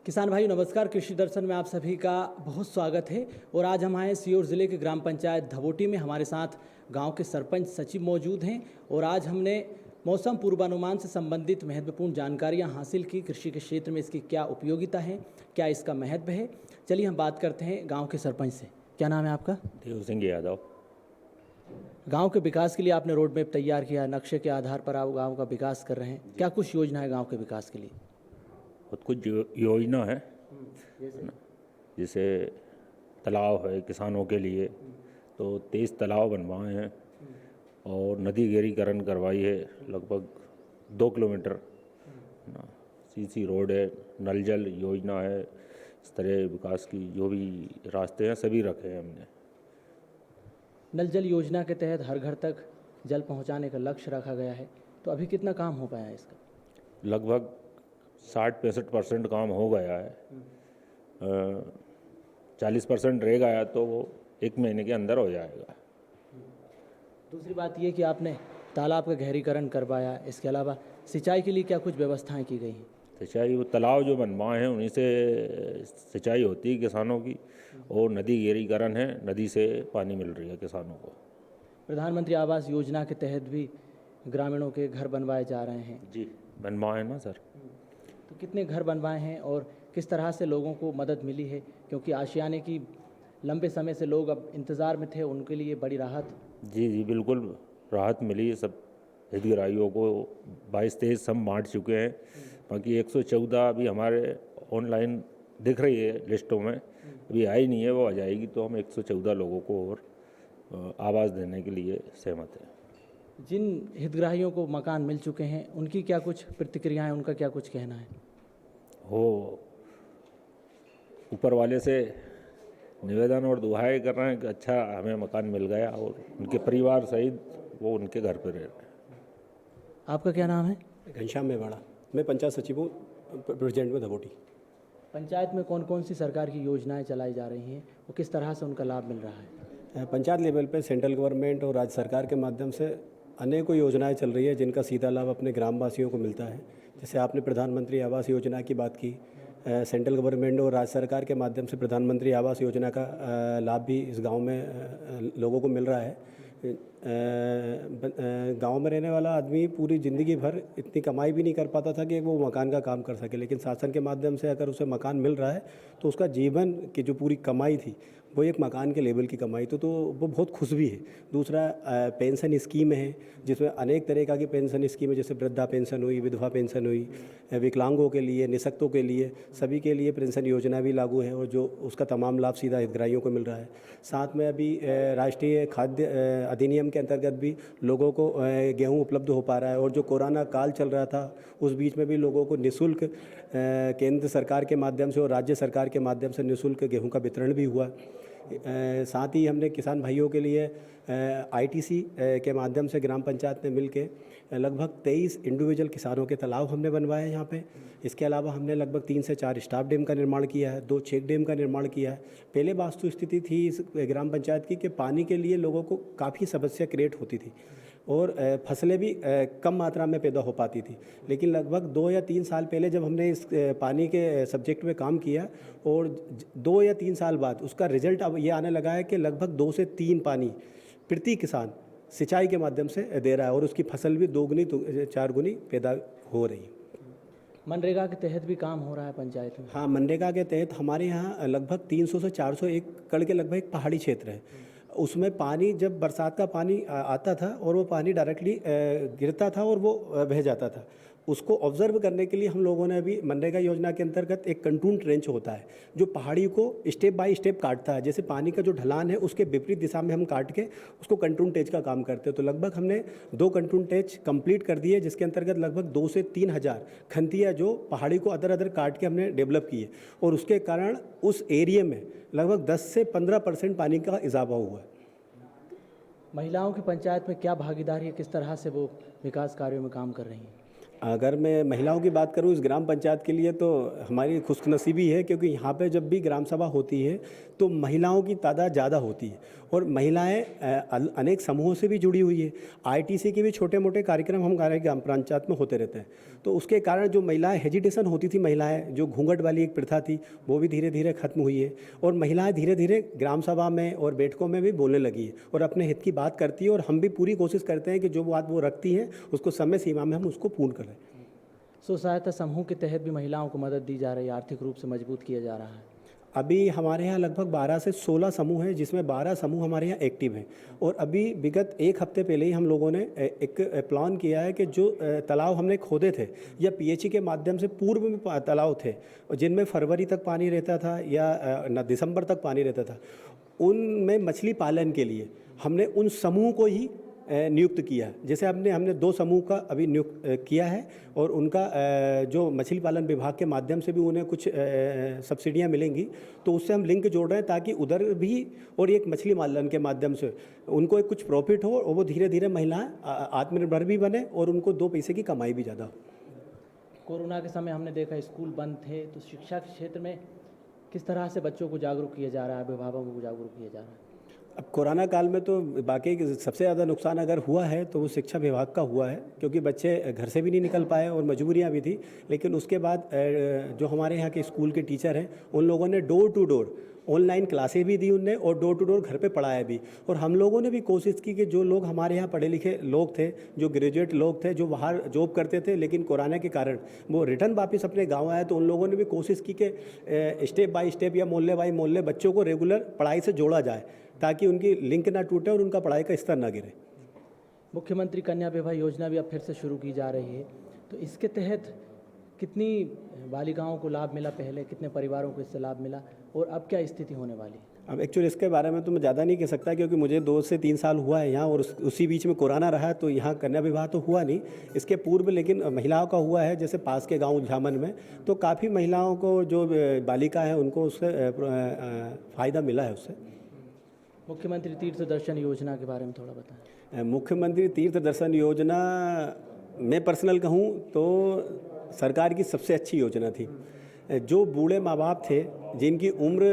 किसान भाई नमस्कार। कृषि दर्शन में आप सभी का बहुत स्वागत है। और आज हम आए सीहोर ज़िले के ग्राम पंचायत धवोटी में। हमारे साथ गांव के सरपंच सचिव मौजूद हैं और आज हमने मौसम पूर्वानुमान से संबंधित महत्वपूर्ण जानकारियां हासिल की। कृषि के क्षेत्र में इसकी क्या उपयोगिता है, क्या इसका महत्व है, चलिए हम बात करते हैं गाँव के सरपंच से। क्या नाम है आपका? देव सिंह यादव। गांव के विकास के लिए आपने रोड मैप तैयार किया, नक्शे के आधार पर आप गांव का विकास कर रहे हैं। क्या कुछ योजना है गांव के विकास के लिए? बहुत कुछ योजना है, जैसे तालाब है किसानों के लिए, तो 23 तालाब बनवाए हैं और नदी गहरीकरण करवाई है लगभग 2 किलोमीटर। सीसी रोड है, नल जल योजना है। इस तरह विकास की जो भी रास्ते हैं सभी रखे हैं हमने। नल जल योजना के तहत हर घर तक जल पहुंचाने का लक्ष्य रखा गया है, तो अभी कितना काम हो पाया है इसका? लगभग 60-65% काम हो गया है। 40% रह गया तो वो 1 महीने के अंदर हो जाएगा। दूसरी बात ये कि आपने तालाब का गहरीकरण करवाया, इसके अलावा सिंचाई के लिए क्या कुछ व्यवस्थाएं की गई हैं? सिंचाई वो तालाब जो बनवाए हैं उन्हीं से सिंचाई होती है किसानों की, और नदी गहरीकरण है, नदी से पानी मिल रही है किसानों को। प्रधानमंत्री आवास योजना के तहत भी ग्रामीणों के घर बनवाए जा रहे हैं। जी बनवाए ना सर। तो कितने घर बनवाए हैं और किस तरह से लोगों को मदद मिली है? क्योंकि आशियाने की लंबे समय से लोग अब इंतज़ार में थे, उनके लिए बड़ी राहत। जी बिल्कुल राहत मिली। सब हितग्राहियों को 22-23 सब बांट चुके हैं। बाकी 114 अभी हमारे ऑनलाइन दिख रही है लिस्टों में, अभी आई नहीं है, वो आ जाएगी तो हम 114 लोगों को और आवास देने के लिए सहमत हैं। जिन हितग्राहियों को मकान मिल चुके हैं उनकी क्या कुछ प्रतिक्रियाएं, उनका क्या कुछ कहना है? हो ऊपर वाले से निवेदन और दुआएं कर रहे हैं कि अच्छा हमें मकान मिल गया, और उनके परिवार सहित वो उनके घर पर रह रहे हैं। आपका क्या नाम है? घनश्याम मेवाड़ा। मैं पंचायत सचिव हूँ प्रेसिडेंट में धवोटी। पंचायत में कौन कौन सी सरकार की योजनाएं चलाई जा रही हैं और किस तरह से उनका लाभ मिल रहा है? पंचायत लेवल पे सेंट्रल गवर्नमेंट और राज्य सरकार के माध्यम से अनेकों योजनाएं चल रही है जिनका सीधा लाभ अपने ग्रामवासियों को मिलता है। जैसे आपने प्रधानमंत्री आवास योजना की बात की, सेंट्रल गवर्नमेंट और राज्य सरकार के माध्यम से प्रधानमंत्री आवास योजना का लाभ भी इस गांव में लोगों को मिल रहा है। गांव में रहने वाला आदमी पूरी ज़िंदगी भर इतनी कमाई भी नहीं कर पाता था कि वो मकान का काम कर सके, लेकिन शासन के माध्यम से अगर उसे मकान मिल रहा है तो उसका जीवन की जो पूरी कमाई थी वो एक मकान के लेवल की कमाई तो वो बहुत खुश भी है। दूसरा पेंशन स्कीम है जिसमें अनेक तरह की पेंशन स्कीम है, जैसे वृद्धा पेंशन हुई, विधवा पेंशन हुई, विकलांगों के लिए, निःशक्तों के लिए, सभी के लिए पेंशन योजना भी लागू है और जो उसका तमाम लाभ सीधा हितग्राहियों को मिल रहा है। साथ में अभी राष्ट्रीय खाद्य अधिनियम के अंतर्गत भी लोगों को गेहूं उपलब्ध हो पा रहा है, और जो कोरोना काल चल रहा था उस बीच में भी लोगों को निःशुल्क केंद्र सरकार के माध्यम से और राज्य सरकार के माध्यम से निःशुल्क गेहूं का वितरण भी हुआ। साथ ही हमने किसान भाइयों के लिए आईटीसी के माध्यम से ग्राम पंचायत ने मिलके लगभग 23 इंडिविजुअल किसानों के तालाब हमने बनवाए हैं यहाँ पे। इसके अलावा हमने लगभग 3 से 4 स्टाफ डैम का निर्माण किया है, 2 चेक डैम का निर्माण किया है। पहले वास्तु स्थिति थी इस ग्राम पंचायत की कि पानी के लिए लोगों को काफ़ी समस्या क्रिएट होती थी और फसलें भी कम मात्रा में पैदा हो पाती थी, लेकिन लगभग 2 या 3 साल पहले जब हमने इस पानी के सब्जेक्ट में काम किया और 2 या 3 साल बाद उसका रिजल्ट अब ये आने लगा है कि लगभग 2 से 3 पानी प्रति किसान सिंचाई के माध्यम से दे रहा है और उसकी फसल भी 2 गुनी 4 गुनी पैदा हो रही है। मनरेगा के तहत भी काम हो रहा है पंचायत में? हाँ, मनरेगा के तहत हमारे यहाँ लगभग 300 से 400 एकड़ के लगभग एक पहाड़ी क्षेत्र है। उसमें पानी जब बरसात का पानी आता था और वो पानी डायरेक्टली गिरता था और वो बह जाता था, उसको ऑब्जर्व करने के लिए हम लोगों ने अभी मनरेगा योजना के अंतर्गत एक कंटून ट्रेंच होता है जो पहाड़ी को स्टेप बाय स्टेप काटता है। जैसे पानी का जो ढलान है उसके विपरीत दिशा में हम काट के उसको कंटून टेच का काम करते हैं। तो लगभग हमने 2 कंटून टेच कंप्लीट कर दिए, जिसके अंतर्गत लगभग 2 से 3 हज़ार खंतियाँ जो पहाड़ी को अदर अदर काट के हमने डेवलप की है, और उसके कारण उस एरिया में लगभग 10 से 15% पानी का इजाफा हुआ है। महिलाओं की पंचायत में क्या भागीदारी है, किस तरह से वो विकास कार्यों में काम कर रही हैं? अगर मैं महिलाओं की बात करूं इस ग्राम पंचायत के लिए, तो हमारी खुशनसीबी है क्योंकि यहाँ पे जब भी ग्राम सभा होती है तो महिलाओं की तादाद ज़्यादा होती है और महिलाएं अनेक समूहों से भी जुड़ी हुई है। आईटीसी के भी छोटे मोटे कार्यक्रम हमारे ग्राम पंचायत में होते रहते हैं, तो उसके कारण जो महिलाएं हेजिटेशन होती थी, महिलाएं जो घूंघट वाली एक प्रथा थी वो भी धीरे धीरे खत्म हुई है और महिलाएं धीरे धीरे ग्राम सभा में और बैठकों में भी बोलने लगी है और अपने हित की बात करती है। और हम भी पूरी कोशिश करते हैं कि जो बात वो रखती हैं उसको समय सीमा में हम उसको पूर्ण करें। स्व सहायता समूह के तहत भी महिलाओं को मदद दी जा रही है, आर्थिक रूप से मजबूत किया जा रहा है। अभी हमारे यहाँ लगभग 12 से 16 समूह हैं, जिसमें 12 समूह हमारे यहाँ एक्टिव हैं। और अभी विगत एक हफ्ते पहले ही हम लोगों ने एक प्लान किया है कि जो तालाब हमने खोदे थे या पीएचई के माध्यम से पूर्व में तालाब थे जिनमें फरवरी तक पानी रहता था या दिसंबर तक पानी रहता था, उनमें मछली पालन के लिए हमने उन समूह को ही नियुक्त किया। जैसे हमने 2 समूह का अभी नियुक्त किया है और उनका जो मछली पालन विभाग के माध्यम से भी उन्हें कुछ सब्सिडियां मिलेंगी, तो उससे हम लिंक जोड़ रहे हैं ताकि उधर भी और एक मछली पालन के माध्यम से उनको एक कुछ प्रॉफिट हो और वो धीरे धीरे महिलाएं आत्मनिर्भर भी बने और उनको 2 पैसे की कमाई भी ज़्यादा हो। कोरोना के समय हमने देखा स्कूल बंद थे, तो शिक्षा के क्षेत्र में किस तरह से बच्चों को जागरूक किया जा रहा है, अभिभावकों को जागरूक किया जा रहा है? अब कोरोना काल में तो बाकी सबसे ज़्यादा नुकसान अगर हुआ है तो वो शिक्षा विभाग का हुआ है, क्योंकि बच्चे घर से भी नहीं निकल पाए और मजबूरियां भी थी। लेकिन उसके बाद जो हमारे यहाँ के स्कूल के टीचर हैं उन लोगों ने डोर टू डोर ऑनलाइन क्लासें भी दी उनने और डोर टू डोर घर पे पढ़ाया भी। और हम लोगों ने भी कोशिश की कि जो लोग हमारे यहाँ पढ़े लिखे लोग थे, जो ग्रेजुएट लोग थे, जो बाहर जॉब करते थे लेकिन कोरोना के कारण वो रिटर्न वापस अपने गांव आए, तो उन लोगों ने भी कोशिश की कि स्टेप बाय स्टेप या मोहल्ले बाय मोहल्ले बच्चों को रेगुलर पढ़ाई से जोड़ा जाए ताकि उनकी लिंक ना टूटे और उनका पढ़ाई का स्तर ना गिरे। मुख्यमंत्री कन्या विवाह योजना भी अब फिर से शुरू की जा रही है, तो इसके तहत कितनी बालिकाओं को लाभ मिला, पहले कितने परिवारों को इससे लाभ मिला और अब क्या स्थिति होने वाली है? अब एक्चुअली इसके बारे में तो मैं ज़्यादा नहीं कह सकता क्योंकि मुझे 2 से 3 साल हुआ है यहाँ और उसी बीच में कोरोना रहा, तो यहाँ कन्या विवाह तो हुआ नहीं इसके पूर्व, लेकिन महिलाओं का हुआ है। जैसे पास के गांव झामन में तो काफ़ी महिलाओं को जो बालिका है उनको उससे फ़ायदा मिला है उससे। मुख्यमंत्री तीर्थ दर्शन योजना के बारे में थोड़ा बताएं। मुख्यमंत्री तीर्थ दर्शन योजना मैं पर्सनल कहूँ तो सरकार की सबसे अच्छी योजना थी। जो बूढ़े माँ बाप थे जिनकी उम्र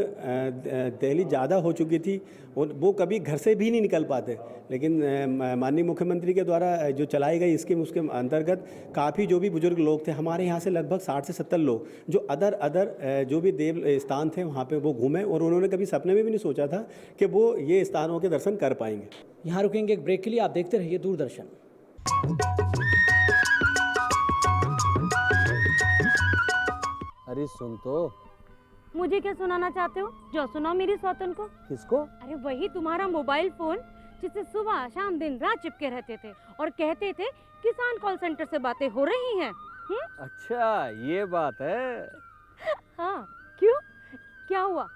दहली ज़्यादा हो चुकी थी और वो कभी घर से भी नहीं निकल पाते, लेकिन माननीय मुख्यमंत्री के द्वारा जो चलाई गई स्कीम उसके अंतर्गत काफ़ी जो भी बुजुर्ग लोग थे हमारे यहाँ से लगभग 60 से 70 लोग जो अदर जो भी देव स्थान थे वहाँ पे वो घूमे और उन्होंने कभी सपने में भी नहीं सोचा था कि वो ये स्थानों के दर्शन कर पाएंगे। यहाँ रुकेंगे एक ब्रेक के लिए, आप देखते रहिए दूरदर्शन। अरे सुन तो। मुझे क्या सुनाना चाहते हो? जो सुनाओ मेरी सौतन को। किसको? अरे वही तुम्हारा मोबाइल फोन जिससे सुबह शाम दिन रात चिपके रहते थे और कहते थे किसान कॉल सेंटर से बातें हो रही हैं। अच्छा ये बात है। हाँ क्यों, क्या हुआ?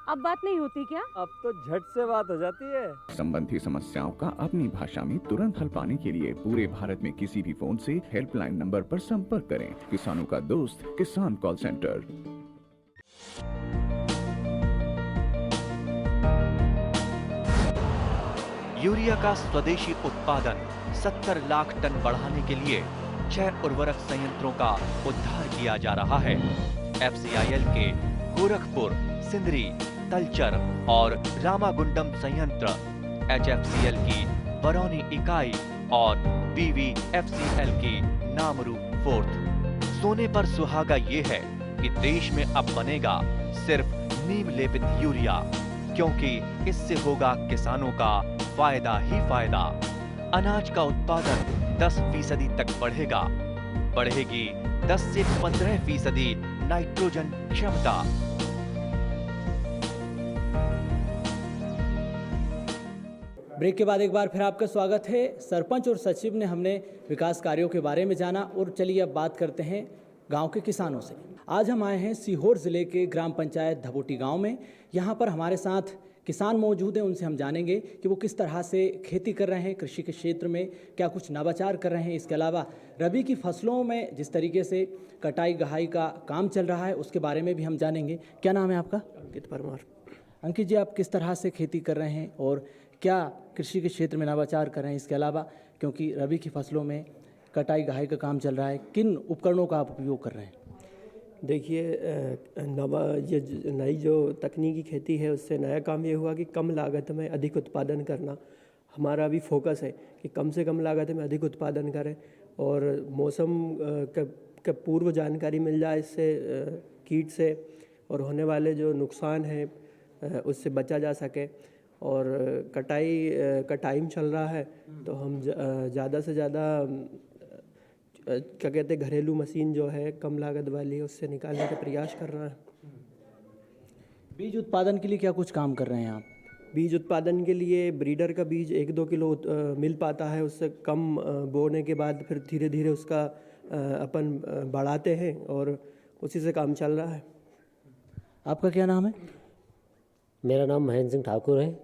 अब बात नहीं होती क्या? अब तो झट से बात हो जाती है। संबंधी समस्याओं का अपनी भाषा में तुरंत हल पाने के लिए पूरे भारत में किसी भी फोन से हेल्पलाइन नंबर पर संपर्क करें। किसानों का दोस्त किसान कॉल सेंटर। यूरिया का स्वदेशी उत्पादन 70 लाख टन बढ़ाने के लिए 6 उर्वरक संयंत्रों का उद्धार किया जा रहा है। FCIL के गोरखपुर, सिंदरी, तलचर और रामागुंडम संयंत्र, HFCL की बरौनी इकाई और BVFCL की नामरू फोर्थ। सोने पर सुहागा ये है कि देश में अब बनेगा सिर्फ नीम लेपित यूरिया, क्योंकि इससे होगा किसानों का फायदा ही फायदा। अनाज का उत्पादन 10% तक बढ़ेगा, बढ़ेगी 10 से 15% नाइट्रोजन क्षमता। ब्रेक के बाद एक बार फिर आपका स्वागत है। सरपंच और सचिव ने हमने विकास कार्यों के बारे में जाना और चलिए अब बात करते हैं गांव के किसानों से। आज हम आए हैं सीहोर जिले के ग्राम पंचायत धबोटी गांव में। यहां पर हमारे साथ किसान मौजूद हैं, उनसे हम जानेंगे कि वो किस तरह से खेती कर रहे हैं, कृषि के क्षेत्र में क्या कुछ नवाचार कर रहे हैं। इसके अलावा रबी की फसलों में जिस तरीके से कटाई गहाई का काम चल रहा है उसके बारे में भी हम जानेंगे। क्या नाम है आपका? अंकित परमार। अंकित जी, आप किस तरह से खेती कर रहे हैं और क्या कृषि के क्षेत्र में नवाचार कर रहे हैं? इसके अलावा क्योंकि रबी की फसलों में कटाई गहाई का काम चल रहा है, किन उपकरणों का आप उपयोग कर रहे हैं? देखिए नई जो तकनीकी खेती है उससे नया काम ये हुआ कि कम लागत में अधिक उत्पादन करना। हमारा अभी फोकस है कि कम से कम लागत में अधिक उत्पादन करें और मौसम का पूर्व जानकारी मिल जाए, इससे कीट से और होने वाले जो नुकसान हैं उससे बचा जा सके। और कटाई का टाइम चल रहा है तो हम ज़्यादा से ज़्यादा क्या कहते हैं घरेलू मशीन जो है कम लागत वाली उससे निकालने का प्रयास कर रहे हैं। बीज उत्पादन के लिए क्या कुछ काम कर रहे हैं आप? बीज उत्पादन के लिए ब्रीडर का बीज 1-2 किलो मिल पाता है, उससे कम बोने के बाद फिर धीरे धीरे उसका अपन बढ़ाते हैं और उसी से काम चल रहा है। आपका क्या नाम है? मेरा नाम महेंद्र सिंह ठाकुर है।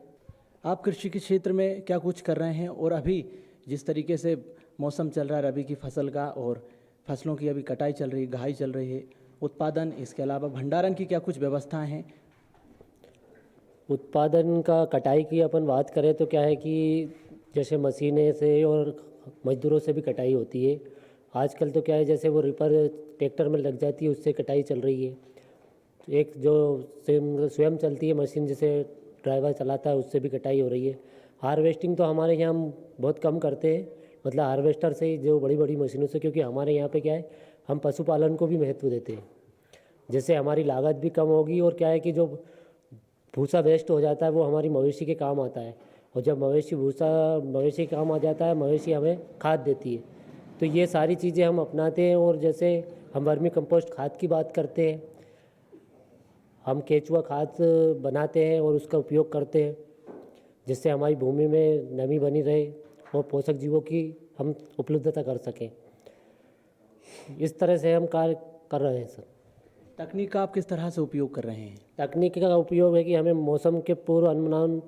आप कृषि के क्षेत्र में क्या कुछ कर रहे हैं और अभी जिस तरीके से मौसम चल रहा है रबी की फसल का और फसलों की अभी कटाई चल रही है, गहाई चल रही है, उत्पादन, इसके अलावा भंडारण की क्या कुछ व्यवस्थाएं हैं? उत्पादन का कटाई की अपन बात करें तो क्या है कि जैसे मशीनें से और मजदूरों से भी कटाई होती है। आजकल तो क्या है जैसे वो रिपर ट्रैक्टर में लग जाती है उससे कटाई चल रही है। एक जो स्वयं चलती है मशीन जिसे ड्राइवर चलाता है उससे भी कटाई हो रही है। हार्वेस्टिंग तो हमारे यहाँ हम बहुत कम करते हैं, मतलब हार्वेस्टर से जो बड़ी बड़ी मशीनों से, क्योंकि हमारे यहाँ पे क्या है हम पशुपालन को भी महत्व देते हैं, जिससे हमारी लागत भी कम होगी और क्या है कि जो भूसा वेस्ट हो जाता है वो हमारी मवेशी के काम आता है और जब मवेशी के काम आ जाता है, मवेशी हमें खाद देती है। तो ये सारी चीज़ें हम अपनाते हैं और जैसे हम वर्मी कंपोस्ट खाद की बात करते हैं, हम केचुआ खाद बनाते हैं और उसका उपयोग करते हैं जिससे हमारी भूमि में नमी बनी रहे और पोषक जीवों की हम उपलब्धता कर सकें। इस तरह से हम कार्य कर रहे हैं सर। तकनीक का आप किस तरह से उपयोग कर रहे हैं? तकनीक का उपयोग है कि हमें मौसम के पूर्व अनुमान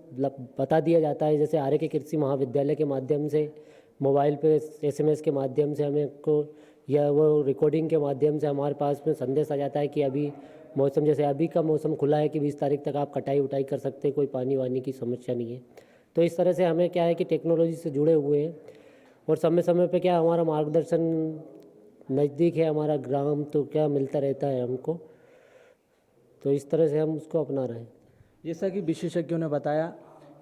बता दिया जाता है, जैसे आर्य के कृषि महाविद्यालय के माध्यम से, मोबाइल पे SMS के माध्यम से हमें को या वो रिकॉर्डिंग के माध्यम से हमारे पास में संदेश आ जाता है कि अभी मौसम, जैसे अभी का मौसम खुला है कि 20 तारीख तक आप कटाई उटाई कर सकते हैं, कोई पानी वानी की समस्या नहीं है। तो इस तरह से हमें क्या है कि टेक्नोलॉजी से जुड़े हुए हैं और समय समय पे क्या हमारा मार्गदर्शन नज़दीक है, हमारा ग्राम तो क्या मिलता रहता है हमको, तो इस तरह से हम उसको अपना रहे हैं। जैसा कि विशेषज्ञों ने बताया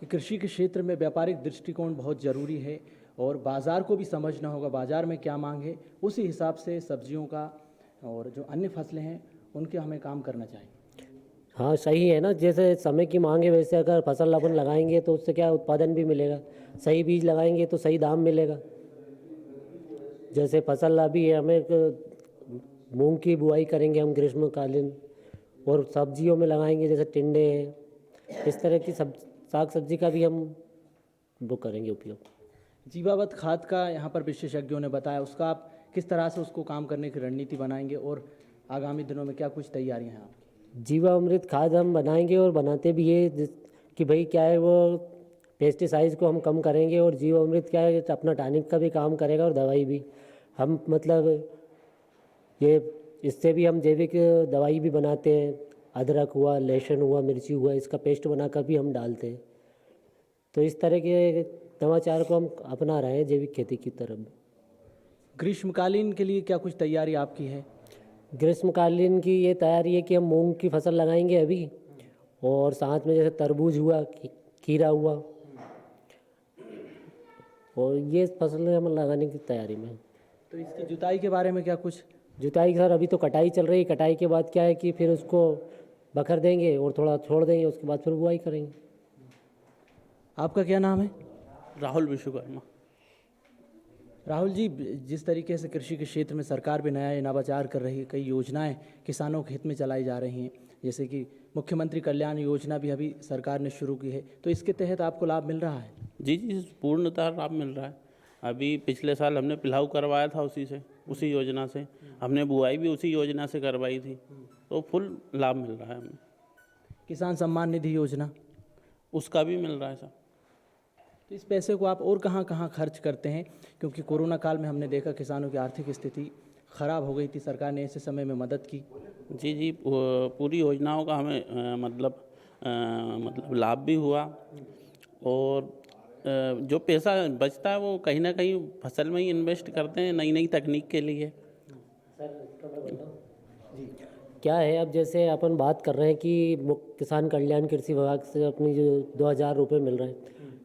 कि कृषि के क्षेत्र में व्यापारिक दृष्टिकोण बहुत ज़रूरी है और बाज़ार को भी समझना होगा, बाज़ार में क्या मांग है, उसी हिसाब से सब्जियों का और जो अन्य फसलें हैं उनके हमें काम करना चाहिए। हाँ सही है ना, जैसे समय की मांग है वैसे अगर फसल अपन लगाएंगे तो उससे क्या उत्पादन भी मिलेगा, सही बीज लगाएंगे तो सही दाम मिलेगा। जैसे फसल अभी हमें मूंग की बुआई करेंगे हम ग्रीष्मकालीन और सब्जियों में लगाएंगे जैसे टिंडे हैं, इस तरह की साग सब्जी का भी हम वो करेंगे उपयोग। जीवावत खाद का यहाँ पर विशेषज्ञों ने बताया, उसका आप किस तरह से उसको काम करने की रणनीति बनाएंगे और आगामी दिनों में क्या कुछ तैयारियां हैं आपकी? जीवामृत खाद हम बनाएंगे और बनाते भी ये कि भाई क्या है वो पेस्टिसाइड्स को हम कम करेंगे और जीवामृत क्या है अपना टॉनिक का भी काम करेगा और दवाई भी। हम मतलब ये इससे भी हम जैविक दवाई भी बनाते हैं, अदरक हुआ, लहसुन हुआ, मिर्ची हुआ, इसका पेस्ट बनाकर भी हम डालते हैं। तो इस तरह के नवाचार को हम अपना रहे हैं जैविक खेती की तरफ। ग्रीष्मकालीन के लिए क्या कुछ तैयारी आपकी है? ग्रीष्मकालीन की ये तैयारी है कि हम मूंग की फसल लगाएंगे अभी और साथ में जैसे तरबूज हुआ, खीरा हुआ और ये फसलें हम लगाने की तैयारी में। तो इसकी जुताई के बारे में क्या कुछ? जुताई सर अभी तो कटाई चल रही है, कटाई के बाद क्या है कि फिर उसको बखर देंगे और थोड़ा छोड़ देंगे, उसके बाद फिर बुआई करेंगे। आपका क्या नाम है? राहुल विश्वकर्मा। राहुल जी, जिस तरीके से कृषि के क्षेत्र में सरकार भी नया नवाचार कर रही है, कई योजनाएं किसानों के हित में चलाई जा रही हैं, जैसे कि मुख्यमंत्री कल्याण योजना भी अभी सरकार ने शुरू की है, तो इसके तहत आपको लाभ मिल रहा है? जी पूर्णतः लाभ मिल रहा है। अभी पिछले साल हमने पिलाऊ करवाया था उसी योजना से, हमने बुआई भी उसी योजना से करवाई थी, तो फुल लाभ मिल रहा है हमें। किसान सम्मान निधि योजना उसका भी मिल रहा है सर। तो इस पैसे को आप और कहाँ कहाँ खर्च करते हैं? क्योंकि कोरोना काल में हमने देखा किसानों की आर्थिक स्थिति खराब हो गई थी, सरकार ने ऐसे समय में मदद की। जी पूरी योजनाओं का हमें मतलब लाभ भी हुआ और जो पैसा बचता है वो कहीं ना कहीं फसल में ही इन्वेस्ट करते हैं नई नई तकनीक के लिए। क्या है, अब जैसे अपन बात कर रहे हैं कि किसान कल्याण कृषि विभाग से अपनी जो 2,000 रुपये मिल रहे हैं,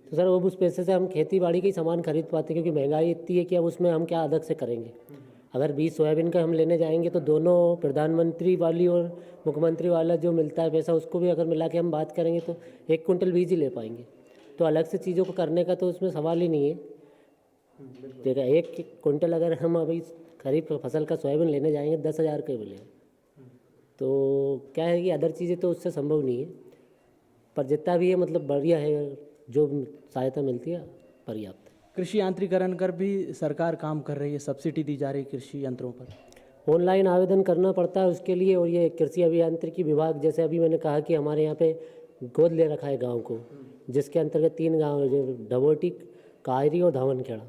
तो सर अब उस पैसे से हम खेती बाड़ी के ही सामान खरीद पाते हैं, क्योंकि महंगाई इतनी है कि अब उसमें हम क्या अलग से करेंगे। अगर बीज सोयाबीन का हम लेने जाएंगे तो दोनों प्रधानमंत्री वाली और मुख्यमंत्री वाला जो मिलता है पैसा, उसको भी अगर मिला के हम बात करेंगे तो 1 कुंटल बीज ही ले पाएंगे। तो अलग से चीज़ों को करने का तो उसमें सवाल ही नहीं है। देखा, 1 कुंटल अगर हम अभी खरीफ फसल का सोयाबीन लेने जाएंगे 10,000 के मिलेगा, तो क्या है कि अदर चीज़ें तो उससे संभव नहीं है। पर जितना भी है मतलब बढ़िया है, जो सहायता मिलती है पर्याप्त है। कृषि यांत्रिकरण कर भी सरकार काम कर रही है, सब्सिडी दी जा रही है कृषि यंत्रों पर। ऑनलाइन आवेदन करना पड़ता है उसके लिए, और ये कृषि अभियांत्रिकी विभाग, जैसे अभी मैंने कहा कि हमारे यहाँ पे गोद ले रखा है गांव को, जिसके अंतर्गत 3 गांव है, जो ढबोटी, कायरी और धावनखेड़ा।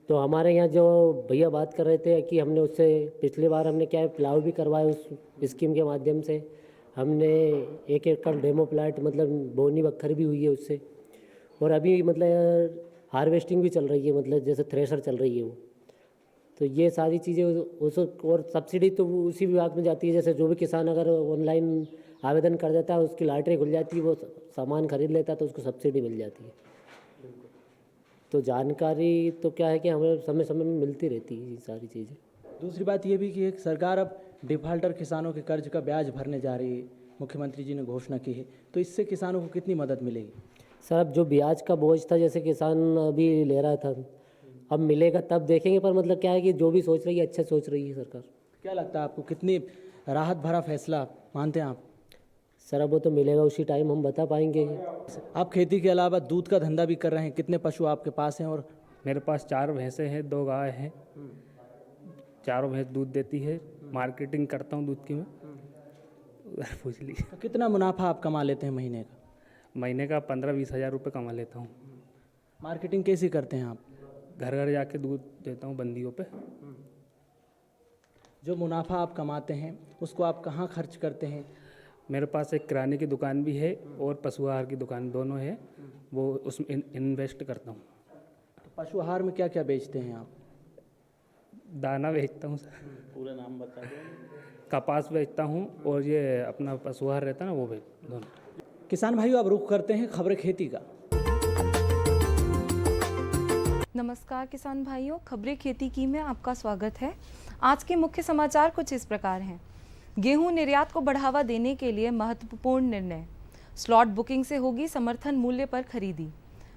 तो हमारे यहाँ जो भैया बात कर रहे थे कि हमने उससे पिछली बार हमने क्या है प्लाव भी करवाया उस स्कीम के माध्यम से। हमने 1 एकड़ डेमो प्लाट मतलब बोनी बखर भी हुई है उससे, और अभी मतलब हार्वेस्टिंग भी चल रही है, मतलब जैसे थ्रेशर चल रही है वो। तो ये सारी चीज़ें उस, और सब्सिडी तो वो उसी विभाग में जाती है। जैसे जो भी किसान अगर ऑनलाइन आवेदन कर देता है, उसकी लॉटरी खुल जाती है, वो सामान खरीद लेता है तो उसको सब्सिडी मिल जाती है। तो जानकारी तो क्या है कि हमें समय समय में मिलती रहती है ये सारी चीज़ें। दूसरी बात ये भी कि एक सरकार अब डिफाल्टर किसानों के कर्ज का ब्याज भरने जा रही है, मुख्यमंत्री जी ने घोषणा की है, तो इससे किसानों को कितनी मदद मिलेगी? सर अब जो ब्याज का बोझ था, जैसे किसान अभी ले रहा था, अब मिलेगा तब देखेंगे। पर मतलब क्या है कि जो भी सोच रही है अच्छा सोच रही है सरकार। क्या लगता है आपको, कितनी राहत भरा फैसला मानते हैं आप? सर अब वो तो मिलेगा उसी टाइम हम बता पाएंगे। आप खेती के अलावा दूध का धंधा भी कर रहे हैं, कितने पशु आपके पास हैं? और मेरे पास 4 भैंसें हैं, 2 गाय हैं, चारों भैंस दूध देती है। मार्केटिंग करता हूँ दूध की मैं। पूछ लीजिए। तो कितना मुनाफा आप कमा लेते हैं महीने का? महीने का 15-20 हज़ार रुपये कमा लेता हूँ। मार्केटिंग कैसी करते हैं आप? घर घर जाके दूध देता हूँ बंदियों पे। जो मुनाफा आप कमाते हैं उसको आप कहाँ खर्च करते हैं? मेरे पास एक किराने की दुकान भी है और पशु आहार की दुकान, दोनों है, वो उसमें इन्वेस्ट करता हूँ। तो पशु आहार में क्या क्या बेचते हैं आप? दाना बेचता हूँ सर। पूरा नाम बता दो। कपास बेचता हूँ और ये अपना पशु आहार रहता है ना वो बेच दोनों। किसान भाइयों, अब रुख करते हैं खबरें खेती का। नमस्कार किसान भाइयों, खबरें खेती की में आपका स्वागत है। आज के मुख्य समाचार कुछ इस प्रकार हैं। गेहूं निर्यात को बढ़ावा देने के लिए महत्वपूर्ण निर्णय। स्लॉट बुकिंग से होगी समर्थन मूल्य पर खरीदी।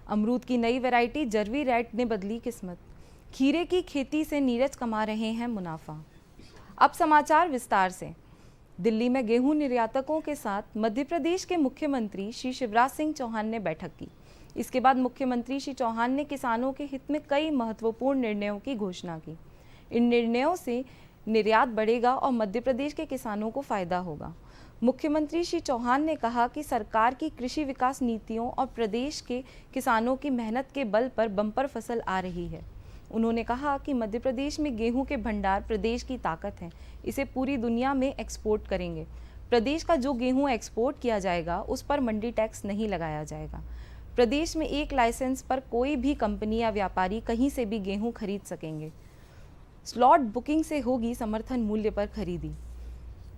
अमरूद की नई वैरायटी जर्वी रेड ने बदली किस्मत। खीरे की खेती से नीरज कमा रहे हैं मुनाफा। अब समाचार विस्तार से। दिल्ली में गेहूं निर्यातकों के साथ मध्य प्रदेश के मुख्यमंत्री श्री शिवराज सिंह चौहान ने बैठक की। इसके बाद मुख्यमंत्री श्री चौहान ने किसानों के हित में कई महत्वपूर्ण निर्णयों की घोषणा की। इन निर्णयों से निर्यात बढ़ेगा और मध्य प्रदेश के किसानों को फायदा होगा। मुख्यमंत्री श्री चौहान ने कहा कि सरकार की कृषि विकास नीतियों और प्रदेश के किसानों की मेहनत के बल पर बम्पर फसल आ रही है। उन्होंने कहा कि मध्य प्रदेश में गेहूं के भंडार प्रदेश की ताकत है, इसे पूरी दुनिया में एक्सपोर्ट करेंगे। प्रदेश का जो गेहूं एक्सपोर्ट किया जाएगा उस पर मंडी टैक्स नहीं लगाया जाएगा। प्रदेश में एक लाइसेंस पर कोई भी कंपनी या व्यापारी कहीं से भी गेहूं खरीद सकेंगे। स्लॉट बुकिंग से होगी समर्थन मूल्य पर खरीदी।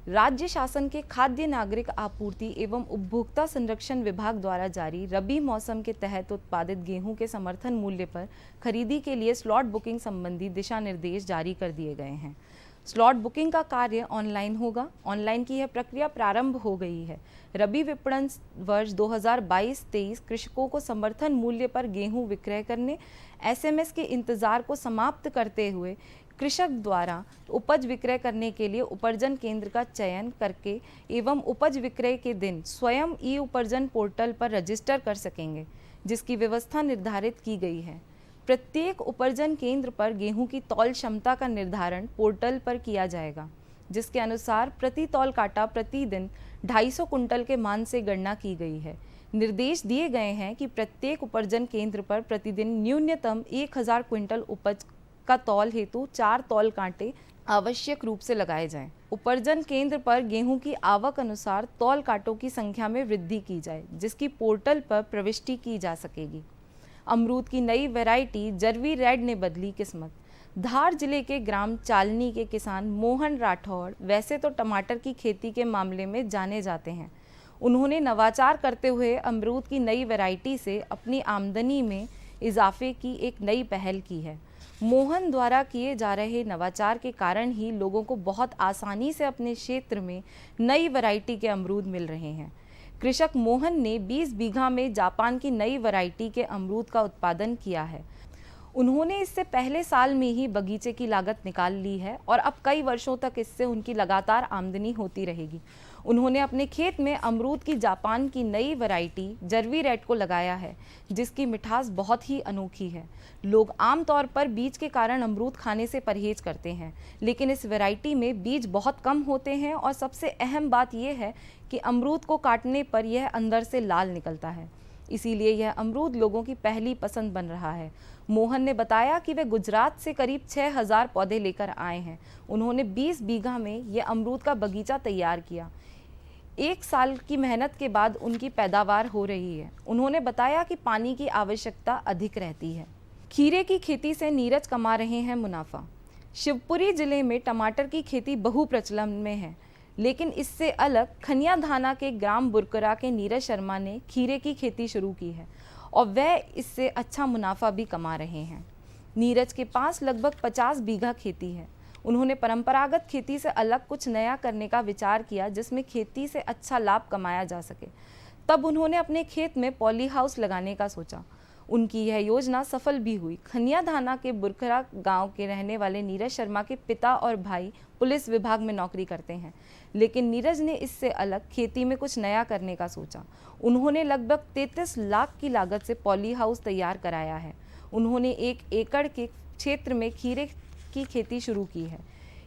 राज्य शासन के खाद्य नागरिक आपूर्ति एवं उपभोक्ता संरक्षण विभाग द्वारा जारी रबी मौसम के तहत उत्पादित गेहूं के समर्थन मूल्य पर खरीदी के लिए स्लॉट बुकिंग संबंधी दिशा निर्देश जारी कर दिए गए हैं। स्लॉट बुकिंग का कार्य ऑनलाइन होगा। ऑनलाइन की यह प्रक्रिया प्रारंभ हो गई है। रबी विपणन वर्ष 2022-23 कृषकों को समर्थन मूल्य पर गेहूं विक्रय करने, एसएमएस के इंतजार को समाप्त करते हुए कृषक द्वारा उपज विक्रय करने के लिए उपार्जन केंद्र का चयन करके एवं उपज विक्रय के दिन स्वयं ई उपार्जन पोर्टल पर रजिस्टर कर सकेंगे, जिसकी व्यवस्था निर्धारित की गई है। प्रत्येक उपार्जन केंद्र पर गेहूं की तौल क्षमता का निर्धारण पोर्टल पर किया जाएगा, जिसके अनुसार प्रति तौल काटा प्रतिदिन 250 कुंटल के मान से गणना की गई है। निर्देश दिए गए हैं कि प्रत्येक उपार्जन केंद्र पर प्रतिदिन न्यूनतम 1000 क्विंटल उपज का तौल हेतु 4 तौल कांटे आवश्यक रूप से लगाए जाएं। उपार्जन केंद्र पर गेहूं की आवक अनुसार तौल कांटों की संख्या में वृद्धि की जाए, जिसकी पोर्टल पर प्रविष्टि की जा सकेगी। अमरूद की नई वैरायटी जर्वी रेड ने बदली किस्मत। धार जिले के ग्राम चालनी के किसान मोहन राठौड़ वैसे तो टमाटर की खेती के मामले में जाने जाते हैं। उन्होंने नवाचार करते हुए अमरूद की नई वैरायटी से अपनी आमदनी में इजाफे की एक नई पहल की है। मोहन द्वारा किए जा रहे नवाचार के कारण ही लोगों को बहुत आसानी से अपने क्षेत्र में नई वैरायटी के अमरूद मिल रहे हैं। कृषक मोहन ने 20 बीघा में जापान की नई वैरायटी के अमरूद का उत्पादन किया है। उन्होंने इससे पहले साल में ही बगीचे की लागत निकाल ली है और अब कई वर्षों तक इससे उनकी लगातार आमदनी होती रहेगी। उन्होंने अपने खेत में अमरूद की जापान की नई वैरायटी जर्वी रेड को लगाया है, जिसकी मिठास बहुत ही अनोखी है। लोग आमतौर पर बीज के कारण अमरूद खाने से परहेज करते हैं, लेकिन इस वैरायटी में बीज बहुत कम होते हैं और सबसे अहम बात यह है कि अमरूद को काटने पर यह अंदर से लाल निकलता है। इसीलिए यह अमरूद लोगों की पहली पसंद बन रहा है। मोहन ने बताया कि वे गुजरात से करीब 6000 पौधे लेकर आए हैं। उन्होंने 20 बीघा में यह अमरूद का बगीचा तैयार किया। 1 साल की मेहनत के बाद उनकी पैदावार हो रही है। उन्होंने बताया कि पानी की आवश्यकता अधिक रहती है। खीरे की खेती से नीरज कमा रहे हैं मुनाफा। शिवपुरी जिले में टमाटर की खेती बहु प्रचलन में है, लेकिन इससे अलग खनिया धाना के ग्राम बुरकरा के नीरज शर्मा ने खीरे की खेती शुरू की है और वह इससे अच्छा मुनाफा भी कमा रहे हैं। नीरज के पास लगभग 50 बीघा खेती है। उन्होंने परंपरागत खेती से अलग कुछ नया करने का विचार किया, जिसमें खेती से अच्छा लाभ कमाया जा सके। तब उन्होंने अपने खेत में पॉली हाउस लगाने का सोचा। उनकी यह योजना सफल भी हुई। खनिया धाना के बुरखरा गांव के रहने वाले नीरज शर्मा के पिता और भाई पुलिस विभाग में नौकरी करते हैं, लेकिन नीरज ने इससे अलग खेती में कुछ नया करने का सोचा। उन्होंने लगभग 33 लाख की लागत से पॉली हाउस तैयार कराया है। उन्होंने 1 एकड़ के क्षेत्र में खीरे की खेती शुरू की है।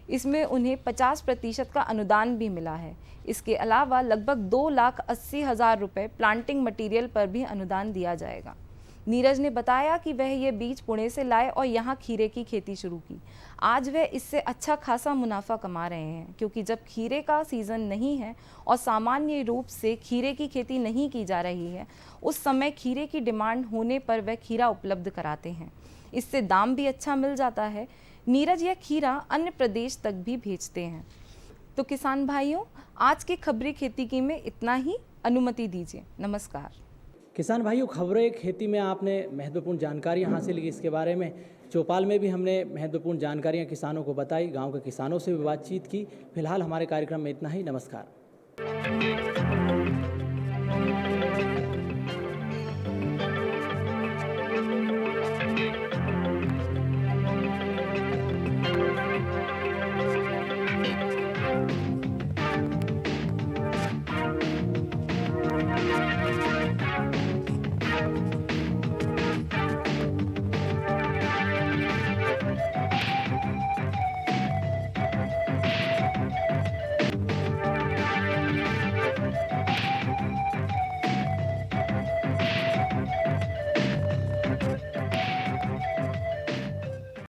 इसमें उन्हें 50% का अनुदान भी मिला है। इसके अलावा लगभग 2,80,000 रुपये प्लांटिंग मटेरियल पर भी अनुदान दिया जाएगा। नीरज ने बताया कि वह ये बीज पुणे से लाए और यहाँ खीरे की खेती शुरू की। आज वह इससे अच्छा खासा मुनाफा कमा रहे हैं, क्योंकि जब खीरे का सीज़न नहीं है और सामान्य रूप से खीरे की खेती नहीं की जा रही है, उस समय खीरे की डिमांड होने पर वह खीरा उपलब्ध कराते हैं। इससे दाम भी अच्छा मिल जाता है। नीरज यह खीरा अन्य प्रदेश तक भी भेजते हैं। तो किसान भाइयों, आज की खबरी खेती की में इतना ही। अनुमति दीजिए। नमस्कार। किसान भाइयों, खबरें खेती में आपने महत्वपूर्ण जानकारियां हासिल की। इसके बारे में चौपाल में भी हमने महत्वपूर्ण जानकारियां किसानों को बताई, गांव के किसानों से भी बातचीत की। फिलहाल हमारे कार्यक्रम में इतना ही। नमस्कार।